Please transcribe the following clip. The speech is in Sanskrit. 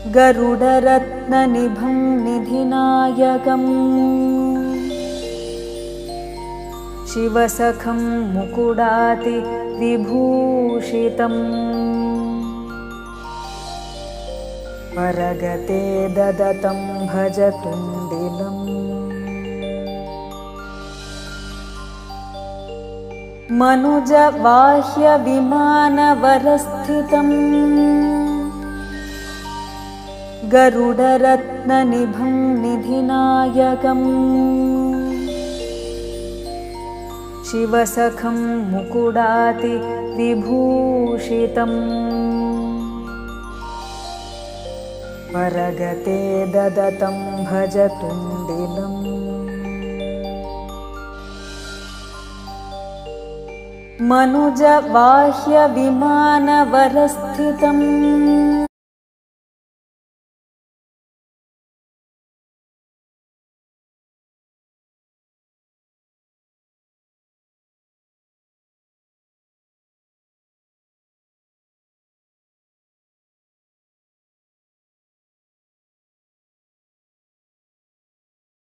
गरुडरत्ननिभं निधिनायकम् शिवसखं मुकुडातिविभूषितम् परगते ददतं भजतुण्डिलम् मनुजबाह्यविमानवरस्थितम् गरुडरत्ननिभं निधिनायकम् शिवसखं मुकुडातिविभूषितम् परगते ददतं भजतुण्डिलम् मनुजबाह्यविमानवरस्थितम्